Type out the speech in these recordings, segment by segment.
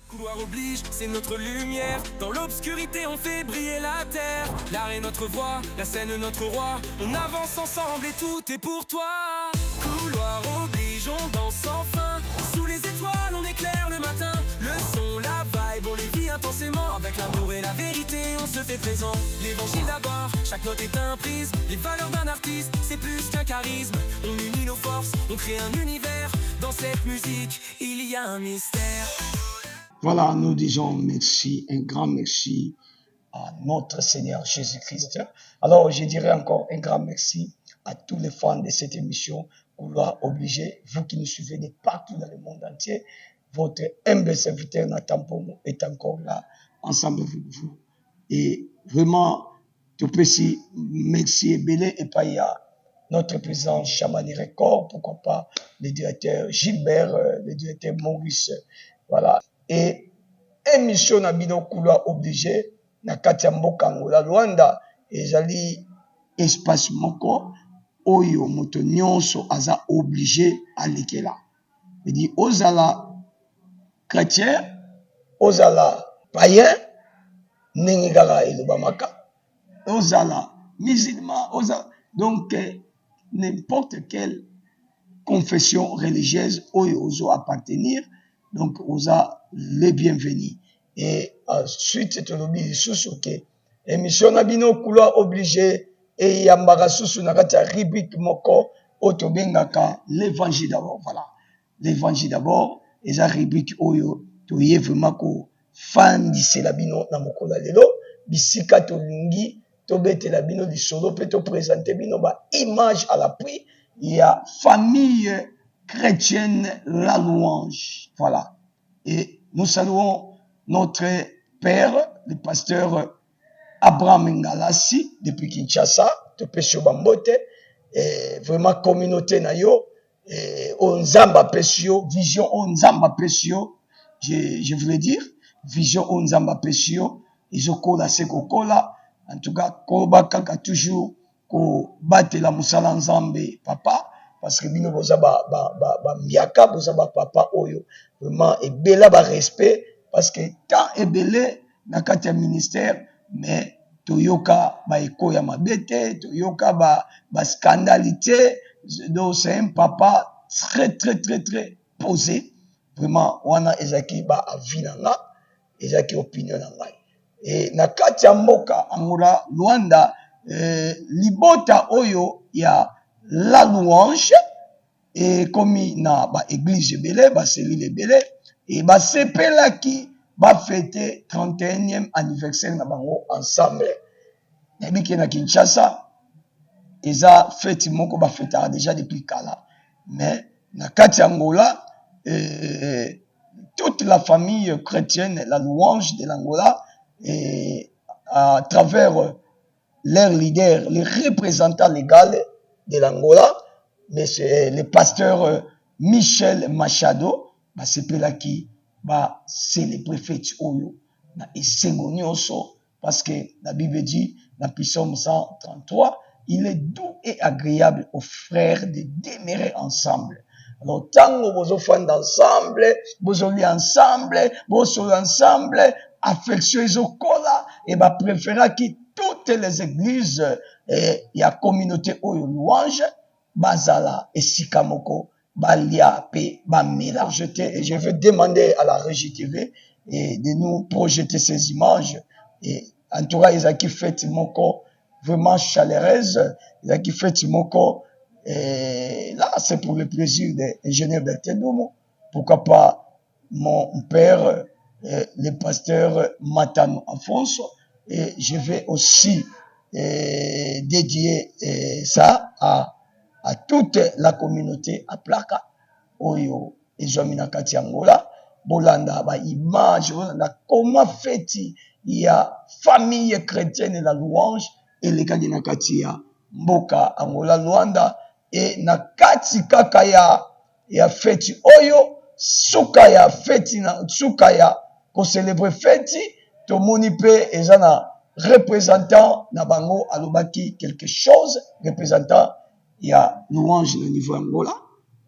Couloir oblige, c'est notre lumière. Dans l'obscurité, on fait briller la terre. L'art est notre voix, la scène notre roi. On avance ensemble et tout est pour toi. Couloir oblige, on danse sans fin. Sous les étoiles, on éclaire le matin. Le son, la vibe, on les vit intensément. Avec l'amour et la vérité, on se fait présent. L'évangile d'abord, chaque note est un prisme. Les valeurs d'un artiste, c'est plus qu'un charisme. On unit nos forces, on crée un univers. Dans cette musique, il y a un mystère. Voilà, nous disons merci, un grand merci à notre Seigneur Jésus-Christ. Alors, je dirais encore un grand merci à tous les fans de cette émission Couloir obligé, vous qui nous suivez de partout dans le monde entier. Votre humble serviteur Nathan Pomo est encore là, ensemble avec vous. Et vraiment, tout petit merci et belé et pas y a notre président Chamani Record, pourquoi pas le directeur Gilbert, le directeur Maurice, voilà. Et émission na bino Couloir obligé na kati ya mboka Angola Luanda ezali espace moko oyo moto nyonso aza obligé alekela. Dit ozala chrétien, ozala païen, ndenge kaka elobamaka, ozala musulman, ozala donc n'importe quelle confession religieuse oyo ozo appartenir. Donc, vous avez les bienvenus. Et ensuite, c'est un oubli sous que émission Nabino Couloir obligé et Yambara sous na kati rubrique moko otobengaka l'évangile d'abord. Voilà. L'évangile d'abord, et ça rubrique oyo to yé vraiment ko fan di selabino na mokola lelo bisika to lingi to bete labino di solo pe to présenter bino ba image à l'appui. Il y a famille chrétienne, la louange. Voilà. Et nous saluons notre père, le pasteur Abraham Ngalassi, depuis Kinshasa, de Pesio Bambote, et vraiment communauté na yo, et Onzamba Pesio, vision Onzamba Pesio, je voulais dire, vision Onzamba Pesio, Izokola Sekokola, en tout cas, Koba Kaka toujours, ko bate la musala Nzambe, papa, parce que bino boza ba miaka boza ba papa oyo vraiment ebela ba respect parce que tant ebele na kati ya ministère mais toyoka ba eko ya mabete toyoka ba scandalité. Donc c'est un papa très posé vraiment wana ezaki ba avis na nga ezaki opinion na ngai et na kati ya mboka Angola Luanda libota oyo ya la louange et commis na ba église belé ba cellule belé et ba sepela qui ba fêter 31e anniversaire na bango ensemble na biki na Kinshasa eza fête moko ba fêtera déjà depuis kala mais na kati Angola toute la famille chrétienne la louange de l'Angola et à travers leurs leaders les représentants légaux de l'Angola, mais c'est le pasteur Michel Machado, c'est là qui va célébrer fête oyo na esengo nyonso parce que la Bible dit dans Psaume 133, il est doux et agréable aux frères de demeurer ensemble. Alors tango bozo fanda ensemble, bozo li ensemble, bozo ensemble, affection ezokola et ba préféra qui toutes les églises et la communauté oyo louange bazala et sikamoko balia pe ba mélange et je vais demander à la régie TV et de nous projeter ces images et en tout cas ils ont qui fait moko vraiment chaleureuse ils ont qui fait moko et là c'est pour le plaisir de l'ingénieur Bertedomo pourquoi pas mon père le pasteur Matano Afonso. Et je vais aussi dédier ça à toute la communauté à Plaka, Oyo, et Jomina Kati Angola, Bolanda, ba image, Bolanda, comment fait-il? Il y a famille chrétienne et la louange, et les Kadina Katia, Mboka, Angola, Luanda, et na Kati Kakaya, et a fêti Oyo, Sukaya, fêti na Sukaya, pour célébrer fêti, to monipe ezana représentant na bango alobaki quelque chose représentant il y a louange na niveau Angola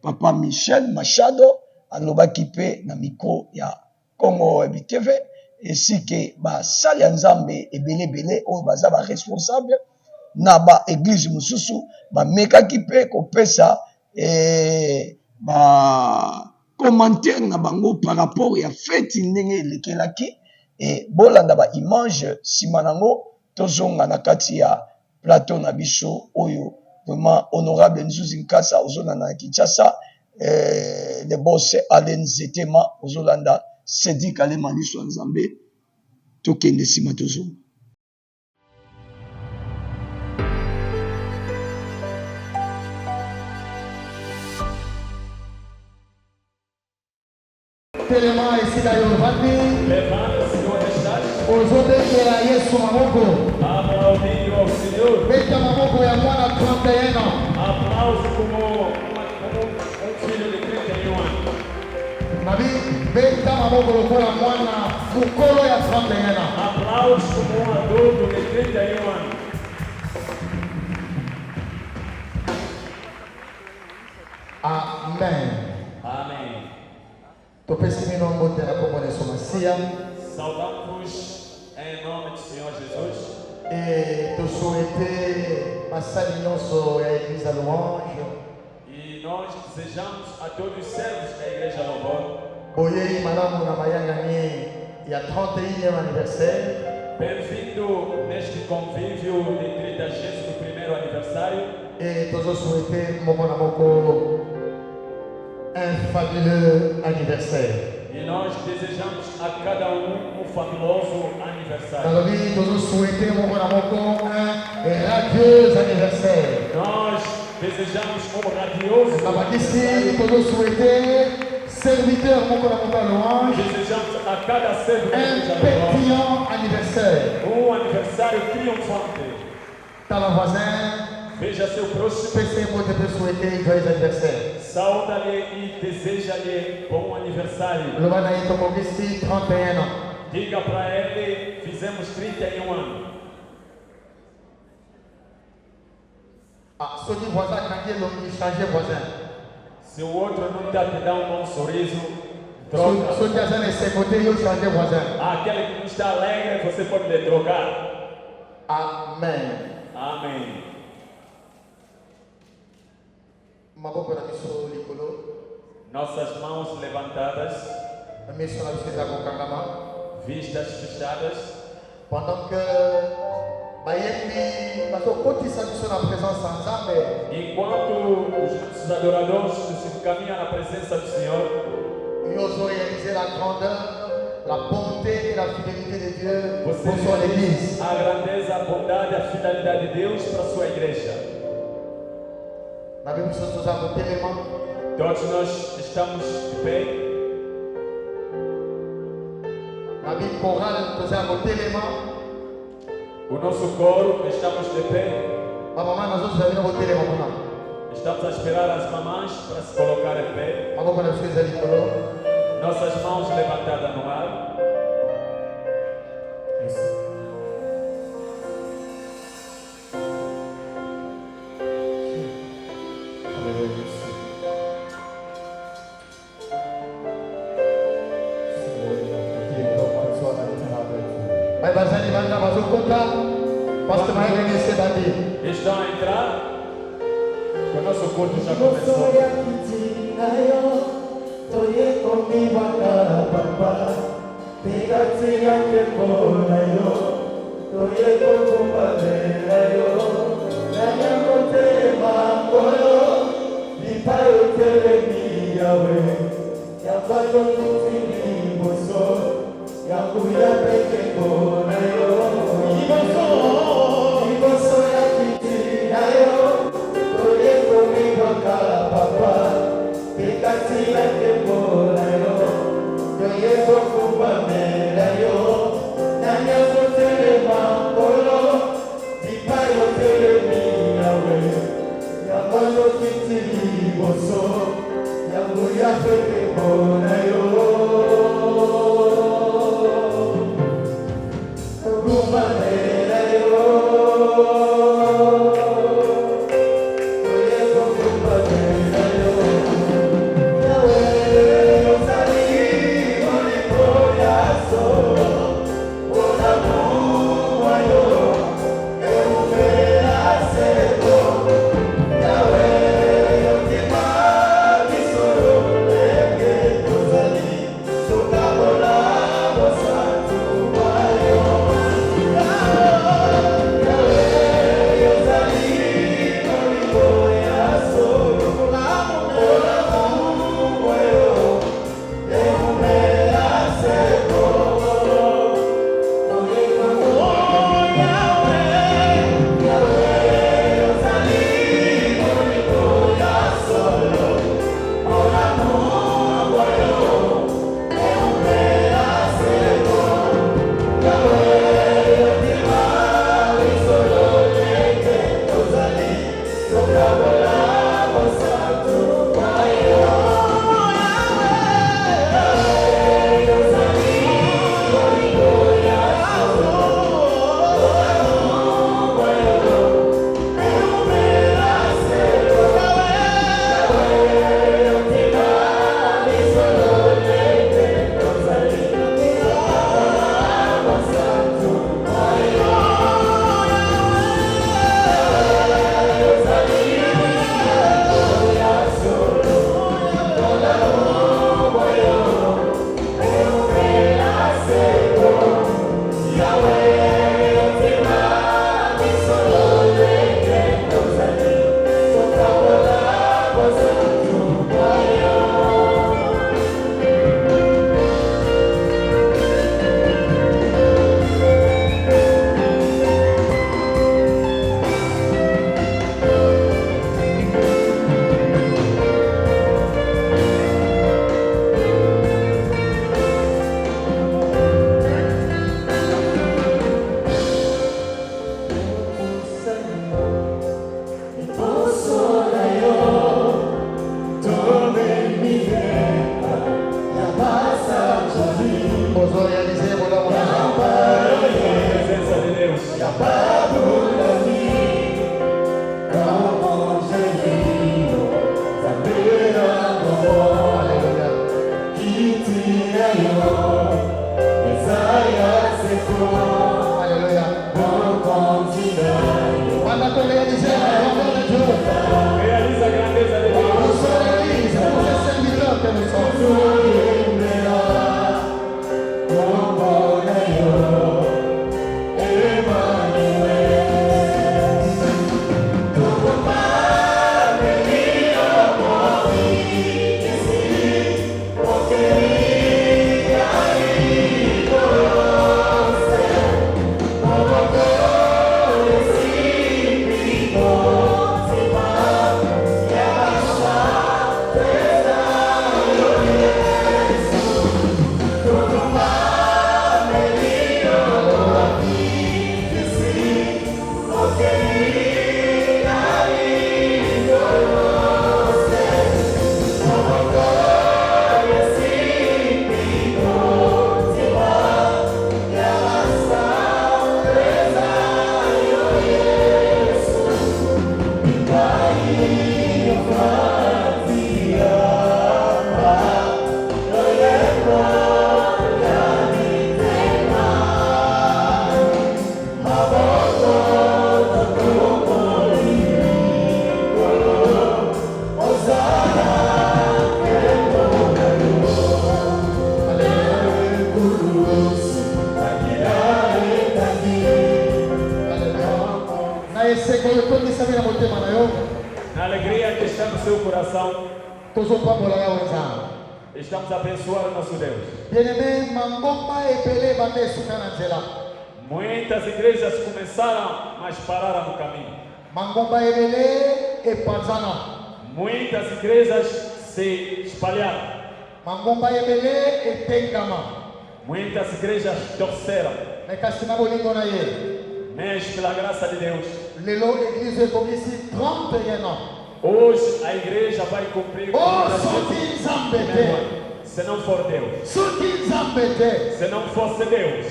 papa Michel Machado alobaki pe na micro ya Congo TV ainsi que basali ya Nzambe ebele oyo baza ba responsable na ba église mususu bamekaki mpe kopesa ba commentaire na bango par rapport ya fête ndenge elekelaki bolanda ba image nsima nango tozonga na kati ya plateau na biso oyo vraiment honorable Nzuzi Nkasa ozolanda na Kinshasa le boss Alain Zetema ozolanda Sedi Kalema liso Nzambe tokende nsima tozonga. Telema esila yo vandi ozobekela Yesu maboko beta maboko ya mwana 31 ans. Nabi beta maboko lokola mwana mukolo ya 31 ans. Amen. Amen. Topesi minombo te na kombo na Somasia. Saudamos em nome do Senhor Jesus. Et te souhaiter basali nyonso ya église à louange. E nós desejamos a todos os servos da Igreja Louvor. Boyei malamu na mayangani ya 31e anniversaire. Bem-vindo neste convívio de 31º aniversário. Et tozo souhaiter moko na moko un fabuleux anniversaire. E nós desejamos a cada um fabuloso aniversário. Nalobi tozo souhaiter moko na moko un radieux anniversaire. Nós desejamos radioso Abakisi tozo souhaiter serviteur moko na moko louange desejamos a cada servo da un Igreja Louvor pétillant anniversaire. aniversário triunfante. Tala voisin, Veja seu próximo, PC mot te souhaiter joyeux anniversaire. sauda-lhe e deseja-lhe bom aniversário. Loba na ito mokisi 31 ans. Diga para ele, fizemos 31 anos. Ah, Sony voisin kangi longi changer voisin. Se o outro não está te dando um bom sorriso, troca. Sony azan esse côté yo changer voisin. Aquele que não está alegre, você pode lhe trocar. Amen. Amém. Maboko na biso likolo. Nossas mãos levantadas, Miso na biso za kokangama. vistas fechadas. Pendant que bayembi baso kotisa biso na présence ya Nzambe. Enquanto os nossos adoradores se caminham na presença do Senhor, Yo zo réaliser la grandeur, la bonté et la fidélité de Dieu você pour son église. vê a grandeza, a bondade, a fidelidade de Deus para a sua igreja. Na biso toza kotelema. Todos nós estamos de pé. Na bi choral toza kotelema. O nosso coro, estamos de pé. Ba mama nazo zali kotelema kuna. Estamos a esperar as mamães para se colocar em pé. Maboko na biso za likolo. Nossas mãos levantadas no ar. Vai bazani banda bazokota. Pastor Maia ni sebandi. Estão a entrar. O nosso culto já começou. Na alegria que está no seu coração, estamos a abençoar o nosso Deus. Muitas igrejas começaram, mas pararam no caminho. Muitas igrejas se espalharam. Muitas igrejas torceram. Mas pela graça de Deus, hoje a igreja vai cumprir se não for Deus. Se não fosse Deus,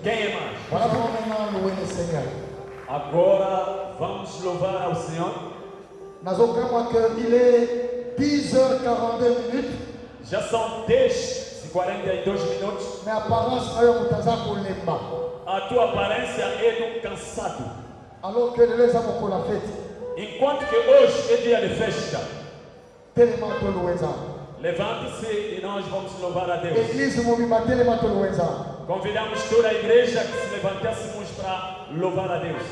quem é mais? Agora vamos louvar ao Senhor. Il est 10h42. Já são 10h42 minutos. A tua aparência é de um cansado. Alors que les gens pour la fête. Enquanto que hoje é dia de festa. Levante-se e nós vamos louvar a Deus. Convidamos toda a igreja que se levantássemos para louvar a Deus.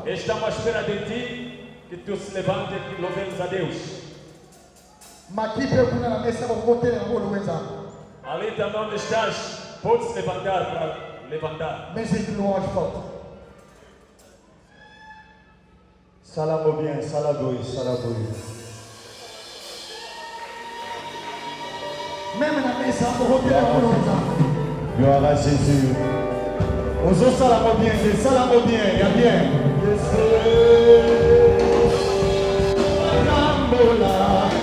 Estamos à espera de ti que tu se levante e louvemos a Deus. Ali também onde estás, pode se levantar para levantar. Salamo bien, saladoui, saladoui. Même la messe a gloire à Jésus. Aux autres salamo bien, il y a bien.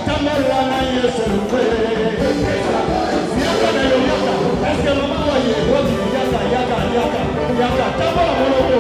Tambola na Yesu. Est-ce que maman voyait? Yaka, tambola moloko.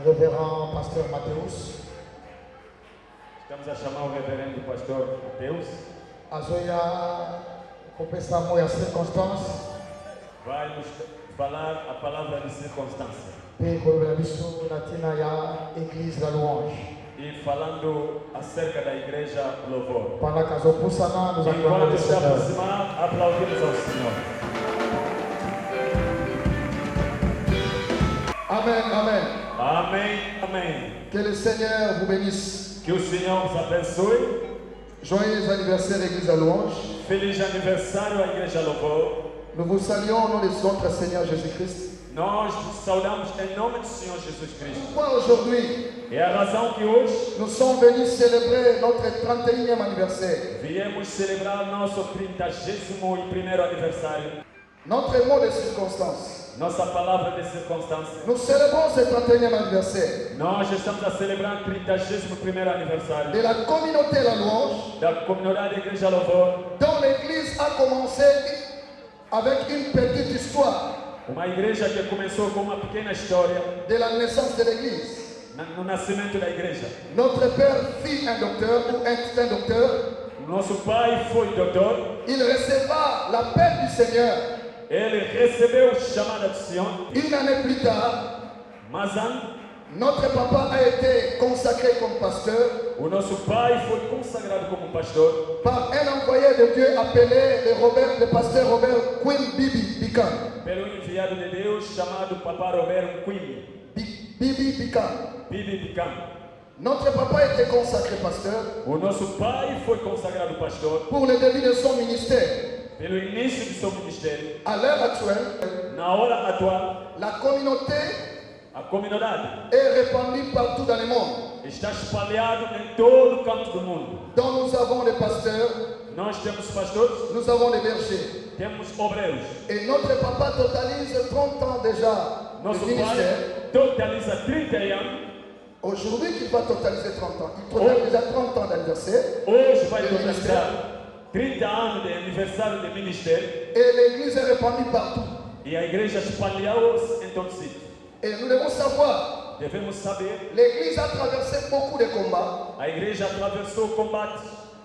Révérend Pasteur Mathéus. Estamos a chamar o reverendo pastor Mateus. Azoia, compensar moia circunstância. Vai nos falar a palavra de circunstância. Église da Louange. E falando acerca da igreja louvor. Para caso possa nos enquanto se aproximar, aplaudimos ao Senhor. Amen, amen. Amém, amém. Que le Seigneur vous bénisse. Que o Senhor vos abençoe. Joyeux anniversaire Église da Louange. Feliz aniversário à igreja louvor. Nous vous saluons au nom de notre Seigneur Jésus-Christ. Nós vos saudamos em nome do Senhor Jesus Cristo. Pourquoi aujourd'hui? É a razão que hoje nous sommes venus célébrer notre 31e anniversaire. Viemos celebrar nosso 31º aniversário. Notre mot de circonstance. Nossa palavra de circunstância. Nous célébrons ce 31e anniversaire Nós estamos a celebrar o 31º aniversário de la communauté La Louange, da comunidade Igreja Louvor. dont l'église a commencé avec une petite histoire Uma igreja que começou com uma pequena história de la naissance de l'église. no nascimento da igreja. Notre père fit un docteur ou un docteur. Nosso pai foi doutor. Il receva l'appel du Seigneur. Ele recebeu o chamado do Senhor. Une année plus tard, Mas notre papa a été consacré comme pasteur o nosso pai foi consagrado como pastor par un envoyé de Dieu appelé le pasteur Robert Quinn Bibi Bican. pelo enviado de Deus chamado Papa Roberto Quinn. Bibi Bican. Bibi Bicam. Notre papa était consacré pasteur O nosso pai foi consagrado pastor pour le début de son ministère. pelo início do seu ministério. À l'heure actuelle, Na hora atual, la communauté a comunidade est répandue partout dans le monde. está espalhada em todo o canto do mundo. Donc nous avons des pasteurs, Nós temos pastores, nous avons des bergers. temos obreiros. Et notre papa totalise 30 ans déjà de Nosso ministère. pai totaliza 30 anos. Aujourd'hui, il va totaliser 30 ans. Il totalise déjà 30 ans d'anniversaire. Hoje vai totalizar 30 anos de aniversário de ministério. Et l'église est répandue partout. E a igreja espalhou-se em todo sítio. Et nous devons savoir, Devemos saber, l'église a traversé beaucoup de combats. a igreja atravessou o combate.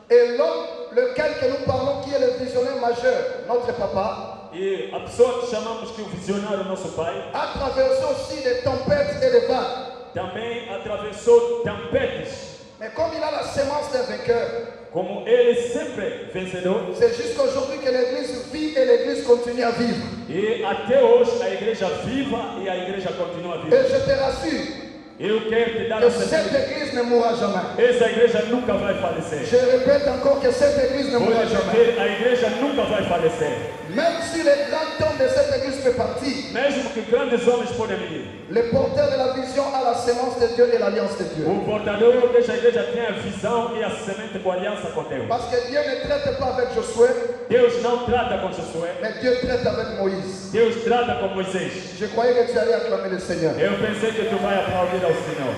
Et l'homme, lequel que nous parlons, qui est le visionnaire majeur, notre papa, E a pessoa que chamamos que o visionário, nosso pai, a traversé aussi des tempêtes et des vagues. também atravessou tempestades. Mais comme il a la sémence des vainqueurs, Como ele sempre vencedor. c'est jusqu'aujourd'hui que l'église vit et l'église continue à vivre. E até hoje a igreja viva e a igreja continua Et viva. je te rassure Eu quero te dar que a cette certeza. église ne mourra jamais. Essa igreja nunca vai falecer. Je répète encore que cette église ne Vou mourra jamais. repetir, a igreja nunca vai falecer. Même si les grands hommes de cette église fait partie, Mesmo que grandes homens podem ir. le porteur de la vision a la sémence de Dieu et l'alliance de Dieu. O portador dessa igreja tem a visão e a semente com a aliança com Deus. Parce que Dieu ne traite pas avec Josué, Deus não trata com Josué. mais Dieu traite avec Moïse. Deus trata com Moisés. Je croyais que tu allais acclamer le Seigneur. Eu pensei que tu vai aplaudir ao Senhor.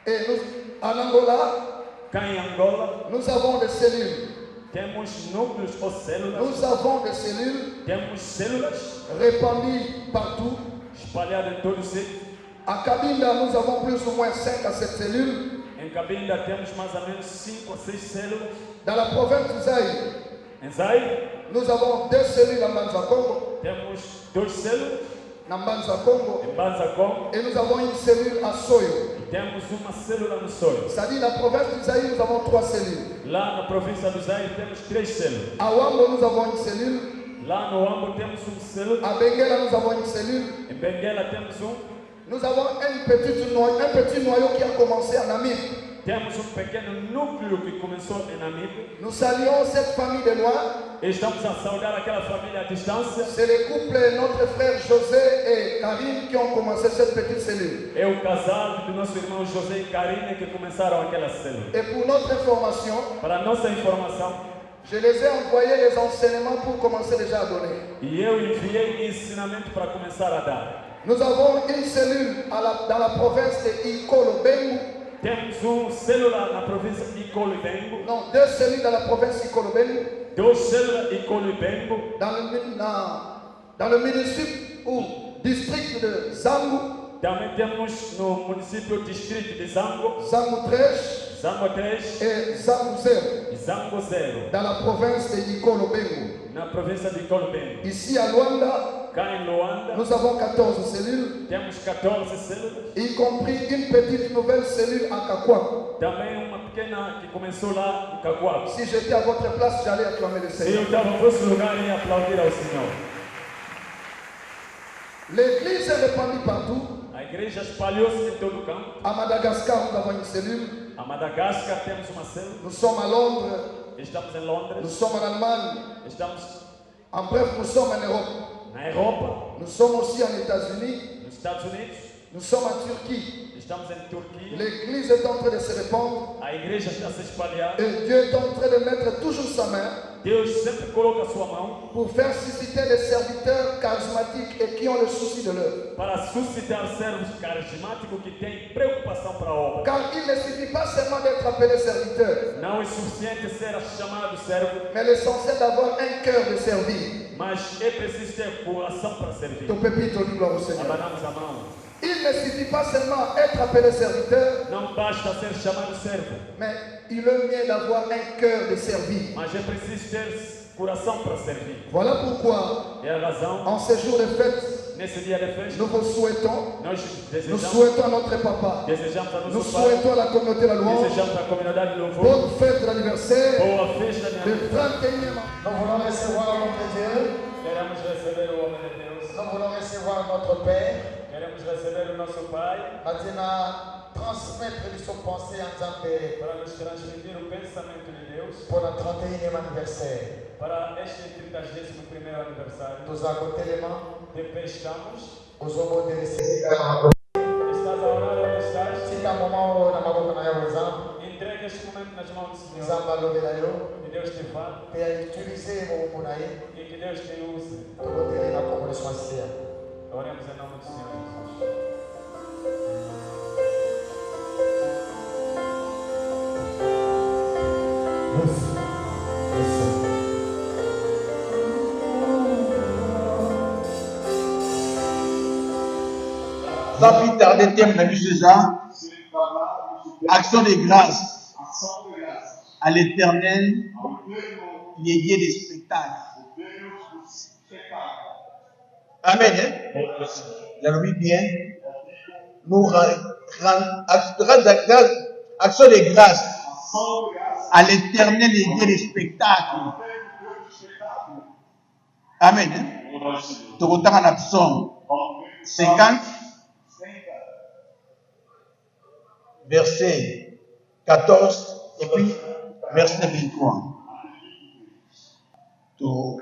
Et nous, en Angola, Cá em Angola, nous avons des cellules. temos núcleos ou células. Nous avons des cellules Temos células répandues partout. espalhadas em todo o sítio. À Cabinda, nous avons plus ou moins 5 à 7 cellules. Em Cabinda temos mais ou menos 5 ou 6 células. Dans la province du Zaïre, Em Zaire, nous avons 2 cellules à Manza Congo. temos 2 células. Dans Manza Congo. Em Banzacom, Et nous avons une cellule à Soyo. temos uma célula no Soio. C'est-à-dire, la province du Zaïre, nous avons 3 cellules. Lá na província do Zaire temos 3 células. À Wambo, nous avons une cellule. Lá no Ambo temos célula. À Benguela, nous avons une cellule. Em Benguela temos Nous avons un petit noyau qui a commencé en Namibie. Temos pequeno núcleo que começou em Namíbia. Nous saluons cette famille de Noirs. E estamos a saudar aquela família à distância. C'est le couple, notre frère José et Karine, qui ont commencé cette petite cellule. É o casal do nosso irmão José e Karine que começaram aquela célula. Et pour notre information, Para nossa informação, je les ai envoyés les enseignements pour commencer déjà à donner. e eu enviei ensinamento para começar a dar. Nous avons une cellule dans la province de Ikolo Bengu. Temos célula na província de Ikolo e Bengo. Non, 2 cellules dans la province de Ikolo Bengu. 2 células Ikolo e Bengo. Dans le municipio ou district de Zangu. Também temos no município distrito de Zango, Zangu 3 Zango 3 et Zangu 0. e Zango 0, Dans la province de Ikolo Bengu. na província de Ikolo Bengo. Ici à Luanda, Cá em Luanda, nous avons 14 cellules, temos 14 células. y compris une petite nouvelle cellule à Kakwa. Também uma pequena que começou lá em Caguaba. Si j'étais à votre place, j'allais acclamer le Se Seigneur. eu estava em vosso lugar, ia aplaudir ao Senhor. L'église est répandue partout. A igreja espalhou-se em todo o campo. À Madagascar, nous avons une cellule. A Madagascar temos uma célula. Nous sommes à Londres. Estamos em Nous Londres. sommes en Allemagne. Estamos En bref, nous sommes en Europe. na Europa, Nous sommes aussi en États-Unis. nos Estados Unidos. Nous sommes en Turquie. Estamos em Turquia. L'église est en train de se répandre. A igreja está a se espalhar. Et Dieu est en train de mettre toujours sa main Deus sempre coloca a sua mão pour faire susciter des serviteurs charismatiques et qui ont le souci de l'œuvre. para suscitar servos carismáticos que têm preocupação para a obra. Car il ne suffit pas seulement d'être appelé serviteur, Não é suficiente ser chamado servo, mais l'essentiel d'avoir un cœur de servir. mas é preciso ter coração para servir. Ton pépite, dit gloire au Seigneur. Abanamos a mão. Il ne suffit pas seulement être appelé serviteur, Não basta ser chamado servo, mais il est mieux d'avoir un cœur de servir. mas é preciso ter coração para servir. Voilà pourquoi, É a razão, en ces jours de fête, nesse dia de festa, nous vous souhaitons, nós nous souhaitons à notre papa, desejamos a nous nosso Pai, souhaitons à la communauté de la louange, desejamos à comunidade de louvor, bonne fête de l'anniversaire, boa festa de le Natal. 21e. Nous voulons recevoir notre Dieu, Queremos receber o homem de Deus, nous voulons recevoir notre Père, queremos receber o nosso Pai maintenant transmettre de son pensée en Zambé para nos transmitir o pensamento de Deus pour notre 31e anniversaire. para este 31º aniversário. Nous avons tellement De pé estamos. aux hommes de recevoir. Estás a orar onde estás? C'est un moment où nous avons besoin Entrega este momento nas mãos do Senhor. de Que Deus te fale et utiliser mon monaï e que Deus te use. pour voter la communauté. Oremos em nome do Senhor Jesus. Sans plus tarder, thème de la vie César, action de grâce à l'Éternel, lié des spectacles. Amen. Vous avez vu bien. Nous rendons action de grâce à l'Éternel, lié des spectacles. Amen. Tout le temps en psaume 50. Verset 14 et puis verset 23. Tout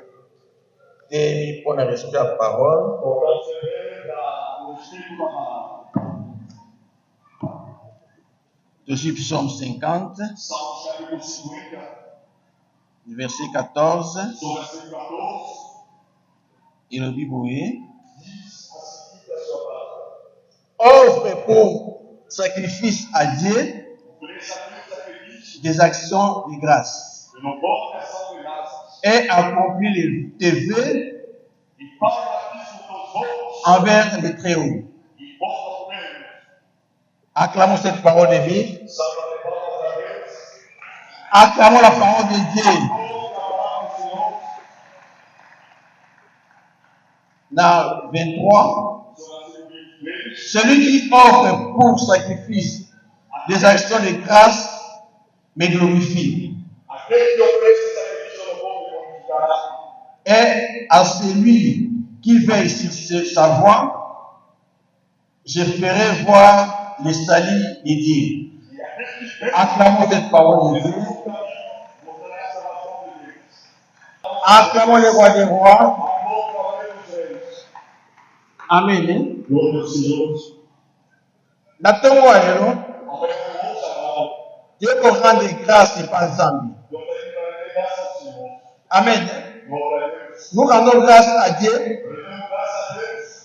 est pour la recevoir la parole. Je suis psaume 50, verset 14. Et le Bible offre pour sacrifice à Dieu des actions de grâce et accomplir tes vœux envers le Très-Haut. Acclamons cette parole de vie. Acclamons la parole de Dieu. Dans 23, celui qui offre pour sacrifice des actions de grâce me glorifie. Et à celui qui veille sur sa voie, je ferai voir le salut de Dieu. Acclamons cette parole de Dieu. Acclamons le roi des rois. Amen. Natongo alelo. Dieu qu'on rende grâce et pas ensemble. Amen. Nous rendons grâce à Dieu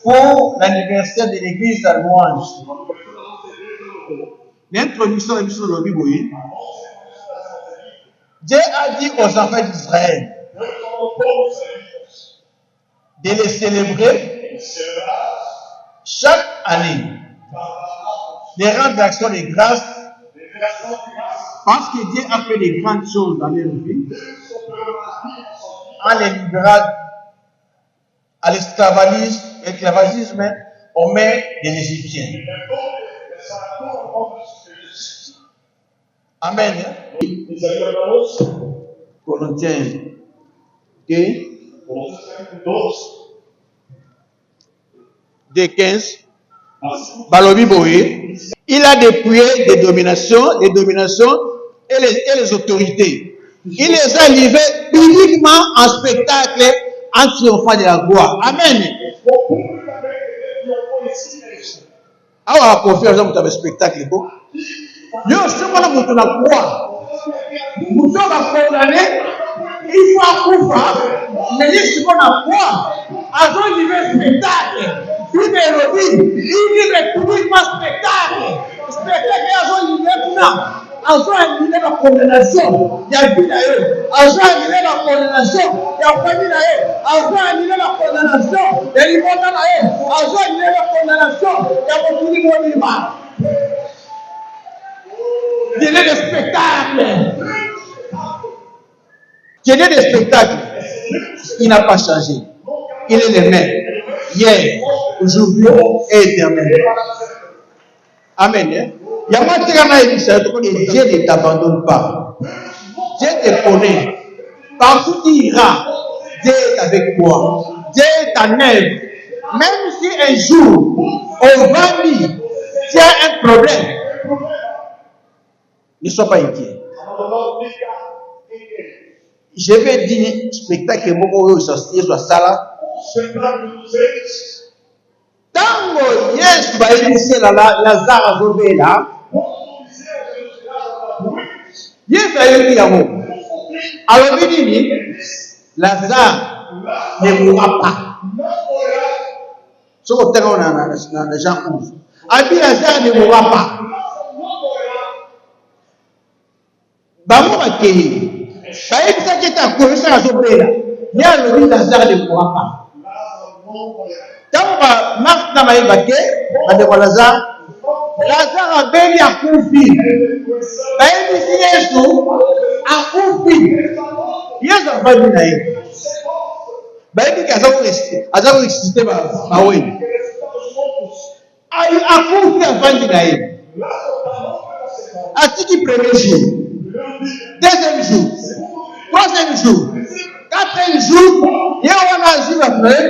pour l'anniversaire de l'église à Louange. L'introduction de l'émission de la Bible. Dieu a dit aux enfants d'Israël de les célébrer chaque année, de rendre l'action de grâce parce que Dieu a fait des grandes choses dans leur vie en les libérant à l'esclavagisme aux mains des Égyptiens. Amen. Corinthiens 2:15. Balobi Boé, il a dépouillé des dominations et les autorités. Il les a livrés publiquement en spectacle en triomphant de la gloire. Amen. Awa confiance dans le spectacle. Yo, c'est moi qui la croix. Nous sommes condamnés il faut accoucher, mais il faut qu'on quoi? Avant un spectacle, une mélodie, il dit publiquement spectacle. Spectacle avant l'hiver, avant la condamnation, il y a vie d'ailleurs. Avant la condamnation, il y a famille d'ailleurs. Avant la condamnation, il y a l'immonde d'ailleurs. Avant la condamnation, il y a beaucoup de monde. Il y a des spectacles. Il y a des spectacles. Il n'a pas changé. Il est le même. Hier, aujourd'hui et éternellement. Amen. Il y a moi qui et Dieu ne t'abandonne pas. Dieu te connaît. Partout tu iras, Dieu est avec toi. Dieu est en œuvre. Même si un jour, on va dire, tu as un problème, ne sois pas inquiet. Je vais dire spectacle beaucoup sortir sur ça. Tango yes ba initié la Lazare azobé là. Yes ayebi yango. Alors bini Lazare ne mourra pas. Ce qu'on tient dans Jean 11. Abi Lazare ne mourra pas. Bamo bakei. Bayebi ça qui est à courir ça azobé là. Il y a le Lazare ne mourra pas. Quand Marc n'a pas évacué, Lazare a béni à Koufi. Il dit Yesu à Koufi. Yesu a béni à lui. Il dit qu'il a ressuscité ma oui. À Koufi a béni à lui. À qui premier jour, deuxième jour, troisième jour, quatrième jour, il y a un jour après.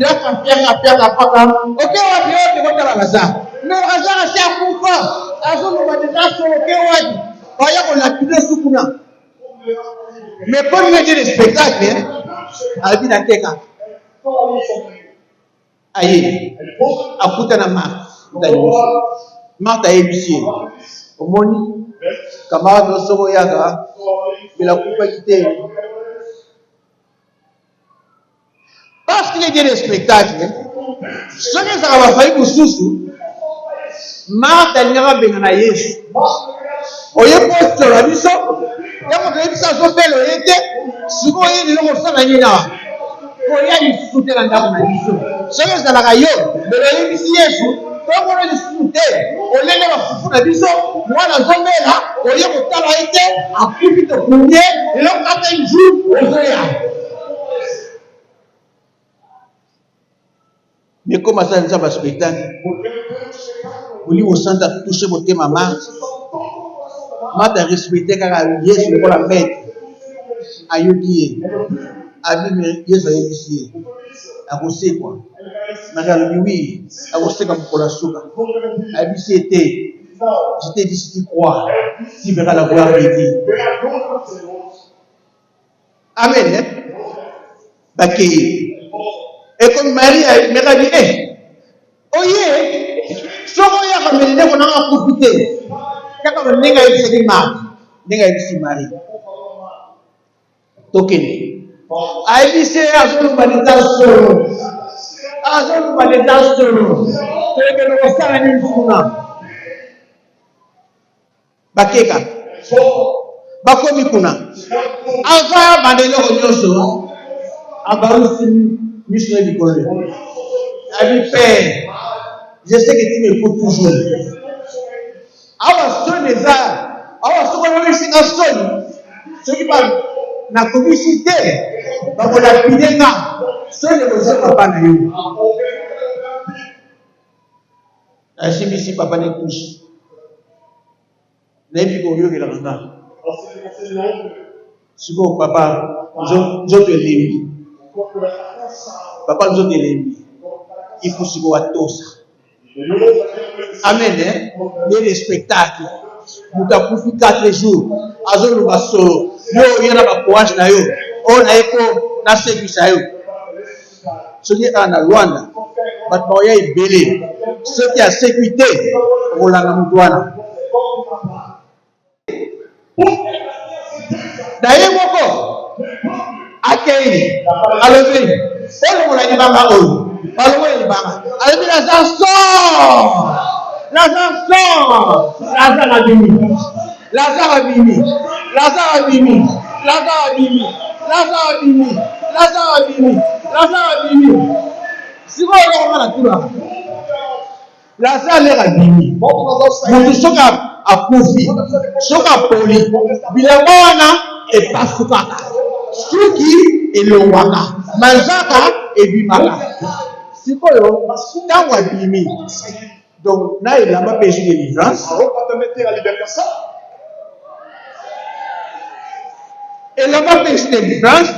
Il a fait la papa. Ok, on va dire que Lazare. Mais Lazare, c'est un coup fort. On va dire que on a pu sous Kuna. Mais pour me dire le spectacle, à la vie d'un Keka. Aïe, à Koutana Marthe a ébussé. Au Moni, camarade de Soroyaga, il a coupé quitté. Parce qu'il y a des spectacles, ce que ça va faire pour Soussou, Marthe a dit à Yesu. On y est posté sur la mission, il y a une mission sur le été, si vous voyez les gens qui sont là, il y a une soutien dans la mission. Ce que ça va faire, mais le Yesu, quand on a des soutiens, on les met dans la mission, moi la zone là, on y est au temps là, été, à plus de premier, et là, quand un jour, on se regarde. Mais comment ça nous a pas spectacle? Vous lui au centre à toucher votre thème Marthe. Marthe a respecté car Yesu le la mettre. Ayodi. Abi Yesu ici. A vous quoi? Marie oui, a vous comme pour la souka. Abi c'était. J'étais dit si tu crois, tu verras la gloire de Dieu. Amen. Bakay. Et comme Marie m'a dit, oye, ce qu'on y a ramené, on a profité. Quand on a dit Marie, Tokene. Aïe, c'est à son humanité solo. À son humanité solo. C'est que nous sommes à une funa. Bakeka. Bakomi kuna. Avant, bandelo onyoso. Abarusi. Mission du collège. Ami Père, je sais que tu m'écoutes toujours. Alors, ce n'est pas. Alors, ce qu'on a réussi à sonner, ce qui va la communauté, va vous la piler là. Ce n'est pas ça, papa n'a eu. La chimie, papa n'est touche. N'est plus qu'au lieu de la renda. Si bon, papa, je te l'aime. Papa nous a dit, il faut se voir tous. Amen. Il y a des spectacles. Nous avons profité 4 jours. Azo nous va solo. Il y a un courage na yo. On a écho na service na yo. Ce qui est en Rwanda, maintenant il y a belé. Ce qui a sécurité, on l'a dans douane. D'ailleurs, akei alobi oyo mola libanga oyo balongola libanga alobi Lazare sort Lazare sort Lazare abimi Lazare abimi Lazare abimi Lazare abimi Lazare abimi Lazare abimi Lazare abimi sikoyo okomona tula Lazare leka abimi moto soki akufi soki apoli bilamba wana epasukaka suki elongwaka manzaka ebimaka sikoyo ntango abimi donc na elamba mpe ezwi délivrance elamba mpe ezwi délivrance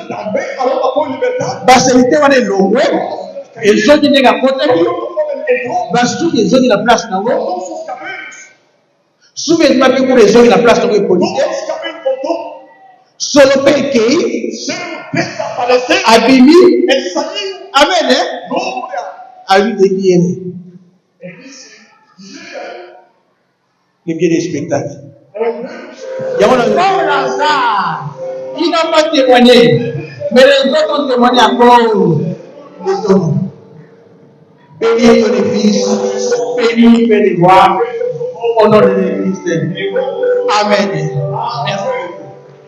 baselite wana elongwe ezoki ndenge akotaki basuki ezoki na place nango suki ezima mpe kuna ezoki na place nango epolite solo mpe ekei abimi amen aludekiyene le bien des spectacles yango na Lazare il n'a pas témoigné mais les autres ont témoigné encore de ton béni ton église béni Père de gloire au nom de l'église amen.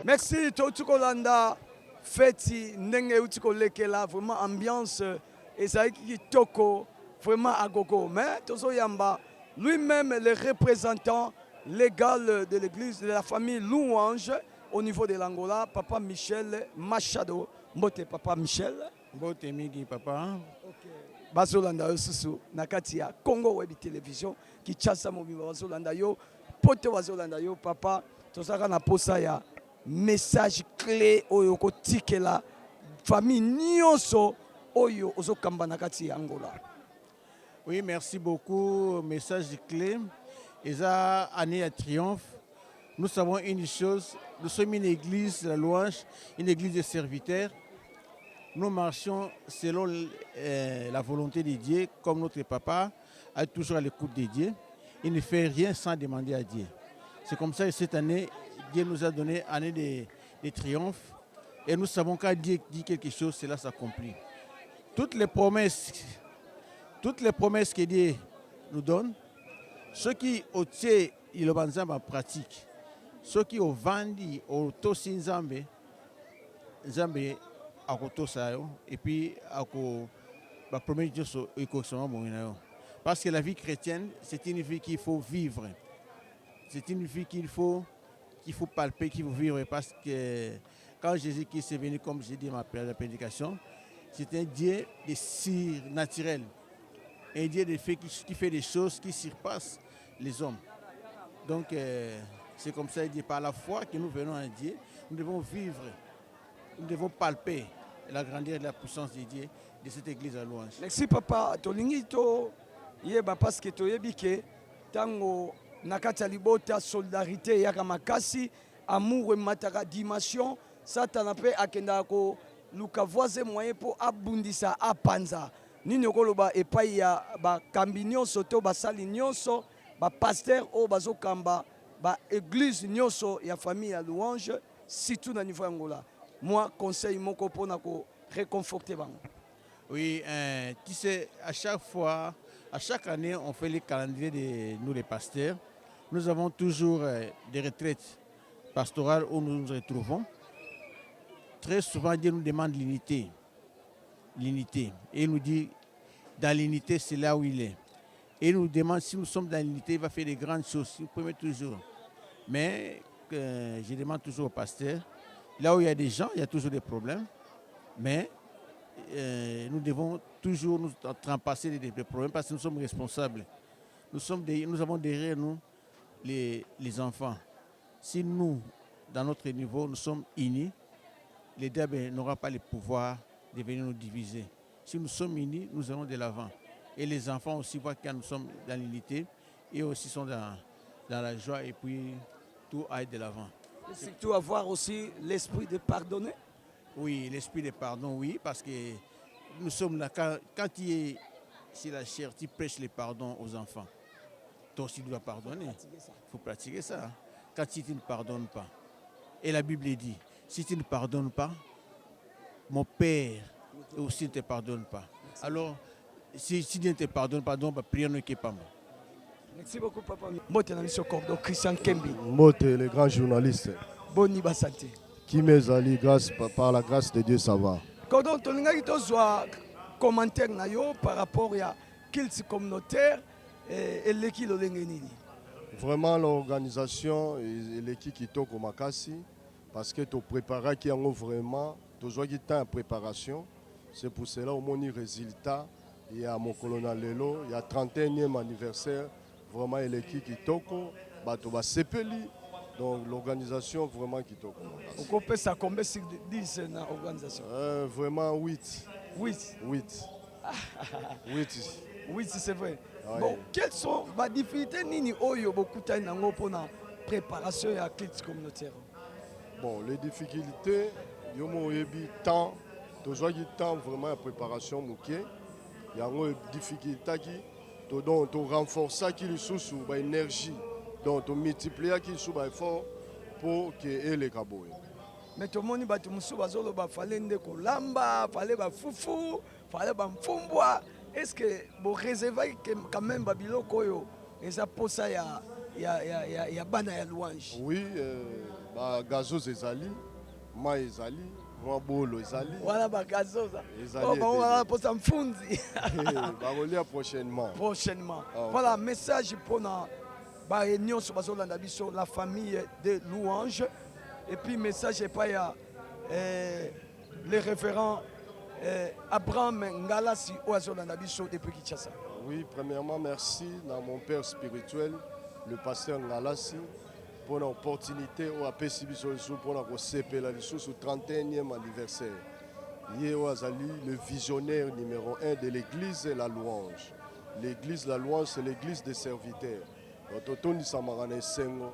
Merci Totukolanda feti ndenge utikolekela vraiment ambiance ezalaki kitoko vraiment agogo mais tozoyamba lui-même le représentant légal de l'église de la famille Louange au niveau de l'Angola, Papa Michel Machado. Mbote Papa Michel. Mbote Migi Papa. Ok. Bazolanda yo susu nakati ya Congo Web Television qui chassa mobimba bazolanda yo pote bazolanda yo papa tosaka na posa ya message clé oyo kotikela famille nyonso oyo ozokamba nakati ya Angola. Oui, merci beaucoup. Message clé. Eza année à triomphe. Nous savons une chose, nous sommes une église, la louange, une église de serviteurs. Nous marchons selon la volonté de Dieu, comme notre papa est toujours à l'écoute de Dieu. Il ne fait rien sans demander à Dieu. C'est comme ça que cette année, Dieu nous a donné une année de triomphe. Et nous savons quand Dieu dit quelque chose, cela s'accomplit. Toutes les promesses que Dieu nous donne, ceux qui ont tiré le banzam en pratique, ceux qui ont vendu au tosi nzambe akotosayo et puis la première chose parce que la vie chrétienne c'est une vie qu'il faut vivre, c'est une vie qu'il faut palper, qu'il faut vivre, parce que quand Jésus-Christ est venu, comme j'ai dit dans la prédication, c'est un Dieu de surnaturel, un Dieu qui fait des choses qui surpassent les hommes. Donc c'est comme ça, il dit, par la foi que nous venons à Dieu, nous devons vivre, nous devons palper la grandeur et la puissance de Dieu de cette église à louange. Merci papa, tolingi to yeba parce que toyebi ke tango nakati ya libota solidarité yaka makasi amour mataka dimension satana pe akenda ko luka voisin moyen po abundisa apanza nini okoloba epai ya bakambi nyonso to basali nyonso pasteur o bazokamba église nyonso ya famille ya louange surtout na niveau Angola. Moi conseil moko pona ko réconforter bango. Oui, tu sais, à chaque année, on fait les calendriers de nous les pasteurs. Nous avons toujours des retraites pastorales où nous nous retrouvons. Très souvent, Dieu nous demande l'unité. L'unité. Et il nous dit, dans l'unité, c'est là où il est. Et il nous demande, si nous sommes dans l'unité, il va faire des grandes choses. Il promet toujours. Mais je demande toujours au pasteur, là où il y a des gens, il y a toujours des problèmes. Mais nous devons toujours nous trempasser des problèmes parce que nous sommes responsables. Nous avons derrière nous les enfants. Si nous, dans notre niveau, nous sommes unis, les diables n'auront pas le pouvoir de venir nous diviser. Si nous sommes unis, nous allons de l'avant. Et les enfants aussi voient que nous sommes dans l'unité, et aussi sont dans la joie, et puis tout aille de l'avant. Et surtout avoir aussi l'esprit de pardonner. Oui, l'esprit de pardon, oui, parce que nous sommes là, quand tu es sur la chair, tu prêches le pardon aux enfants. Toi aussi, tu dois pardonner. Il faut pratiquer ça. Quand tu ne pardonnes pas. Et la Bible dit, si tu ne pardonnes pas, mon père aussi ne te pardonne pas. Alors, si Dieu ne te pardonne pas, donc prière ne qui pas. Merci beaucoup, papa. Mbote na miso Cordo, Christian Kembi. Mbote, le grand journaliste. Boni Basante. Qui mes alliés, par la grâce de Dieu, ça va. Cordo, tu as un commentaire par rapport à culte communautaire et l'équipe de l'Engenini. Vraiment, l'organisation et l'équipe qui toque au Makassi, parce que tu prépares qui ont vraiment, tu as en préparation. C'est pour cela, au moins, résultat, il y a mon colonel Lelo, il y a 31e anniversaire. Vraiment, l'équipe qui toque, tu vas s'épeler. Donc, l'organisation vraiment qui toque. Vous pouvez ça combien sur 10 dans l'organisation? Vraiment 8. 8. 8. 8. Oui, c'est vrai. Ouais. Bon, quelles sont les difficultés nini oyo bokuta nango pour la préparation à la culte communautaire? Bon, les difficultés, il y a un temps, toujours du temps vraiment la préparation mouké. Il y a une difficulté qui donc renforce qui le sous l'énergie. Donc on multiplie qui sous effort pour que les cabots. Mais tout le monde bat musu bazolo ba fallait ndeko lamba, fallait ba fufu, fallait ba mfumbwa. Est-ce que vous réservez quand même Babilo Koyo et ça pour ça ya bana ya louange? Oui, gazos ezali, ma ezali, moi bolo ezali. Voilà ba gazos. Oh bah on va pour ça mfunzi. Bah relire prochainement. Prochainement. Ah, voilà message pour na ba réunion sur bazolanda biso la famille de louange et puis message pas ya les référents Abraham Ngalasi Oazolanda biso depuis Kinshasa. Oui, premièrement merci à mon père spirituel, le pasteur Ngalasi, pour l'opportunité au APC pour la CP sous 31e anniversaire. Hier Oazali, le visionnaire numéro 1 de l'église La Louange. L'église La Louange, c'est l'église des serviteurs. Totoni Samarane Sengo,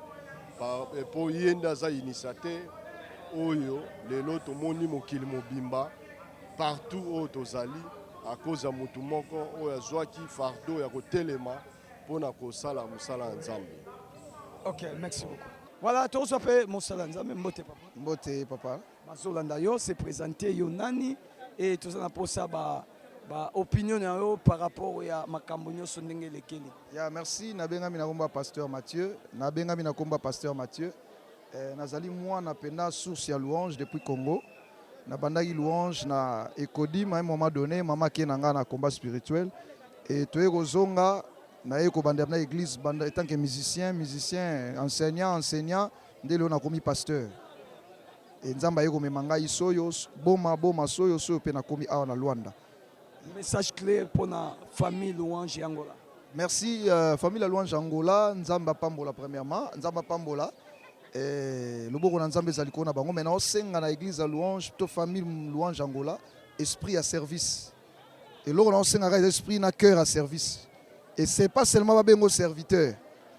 pour Yendaza initiateur, Oyo, les lots moni mokili mobimba, partout où Tozali, à cause de Moutoumoko, où il y a qui fardeau et telema pour na kosala musala nzambe. Ok, merci beaucoup. Voilà, tout ça fait musala nzambe mbote papa. Mbote papa. Mazolanda yo se présenter yo nani et tout ça na posa ba opinion yo par rapport à makambo nyoso ndenge lekeli. Ya merci nabenga mina komba pasteur Mathieu, nabenga mina komba pasteur Mathieu. Nazali moi na pena source ya louange depuis Congo. Na bandaki louange na Ekodim à un moment donné mama ki nanga na combat spirituel et toye kozonga na eko banda na église banda en tant que musicien enseignant ndelo na komi pasteur et nzamba yeko memanga isoyo boma soyo pe na komi awa na Luanda. Message clair pour la famille louange Angola. Merci famille la louange Angola, nzamba pambola premièrement, nzamba pambola. Le boko nzambe zaliko na bango maintenant senga na église à louange to famille louange Angola esprit à service et là on senga esprit na cœur à service et c'est pas seulement ba bengo serviteur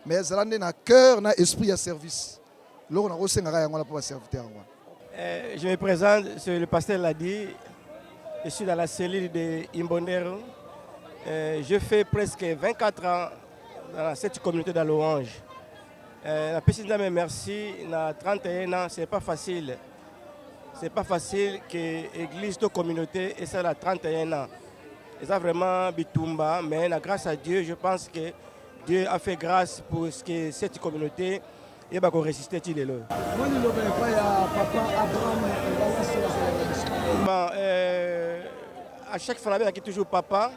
mais zalande na cœur na esprit à service là on senga yango la pour serviteur. Je me présente, le pasteur l'a dit, je suis dans la cellule de Imbondero. Je fais presque 24 ans dans cette communauté de louange. La personne me merci, na 31 ans, c'est pas facile. C'est pas facile que l'église de communauté et ça a 31 ans. Et ça vraiment bitumba, mais grâce à Dieu, je pense que Dieu a fait grâce pour ce que cette communauté et va résister il est là. À chaque fois, il y a toujours papa.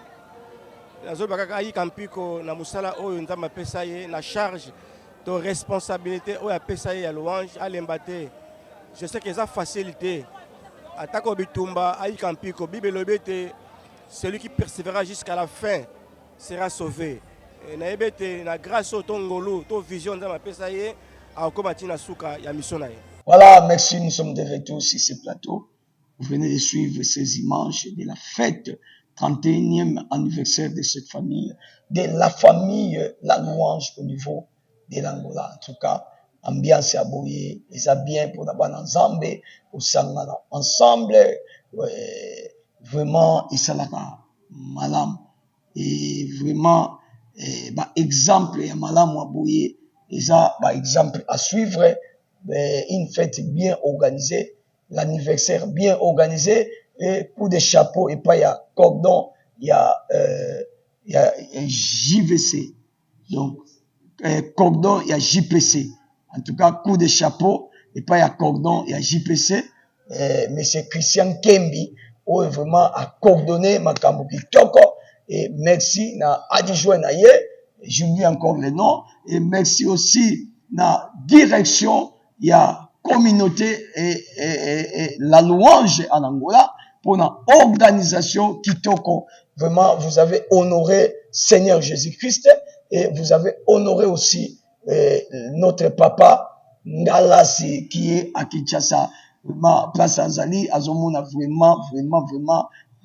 La zone bakaka kampiko na musala oyo nzamba pesa ye na charge de responsabilité oyo pesa ye à louange à l'embate. Je sais que ça facilité. Atako bitumba ayi kampiko bibelobete celui qui persévérera jusqu'à la fin sera sauvé. Na ebete na grâce au tongolo to vision nzamba pesa ye a komati na suka ya mission na ye. Voilà, merci, nous sommes de retour sur ce plateau. Vous venez de suivre ces images de la fête 31e anniversaire de cette famille, de la famille La Louange au niveau de l'Angola. En tout cas, ambiance à Boye, les a bien pour la bonne ensemble, au Sangana ensemble, vraiment, et ça là, malam, et vraiment, exemple, et malam à Boye, et ça, exemple à suivre, une fête bien organisée, l'anniversaire bien organisé, et coup de chapeau et pas il y a cordon, il y a JVC. Donc cordon, il y a JPC. En tout cas, coup de chapeau et pas il y a cordon, il y a JPC. Mais c'est Christian Kembi où vraiment a coordonné Makambo Kitoko. Et merci na adjoint na ye, j'oublie encore le nom, et merci aussi na direction, il y a communauté et la louange en Angola pour la organisation Kitoko. Vraiment, vous avez honoré Seigneur Jésus-Christ et vous avez honoré aussi notre papa Ngalasi qui est à Kinshasa. Vraiment, place Azali, Azomona vraiment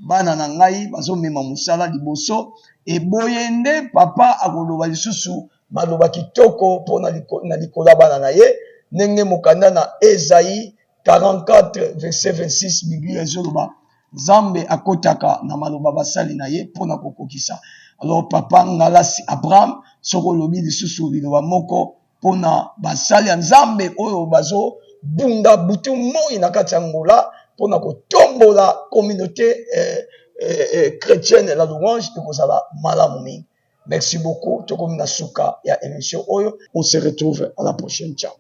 bana na ngai bazomema musala liboso e boyende papa akoloba lisusu maloba kitoko pona na likola bana na ye ndenge mokanda na Esaïe 44 verset 26 Bible ezoloba Nzambe akotaka na maloba basali na ye pona kokokisa. Alors papa Ngalasi Abraham soko lobi lisusu liloba moko pona basali ya Nzambe oyo bazo bunda butu moi na kati ya Angola pour la communauté chrétienne la louange de Kozala Malamumi. Merci beaucoup. On se retrouve à la prochaine. Ciao.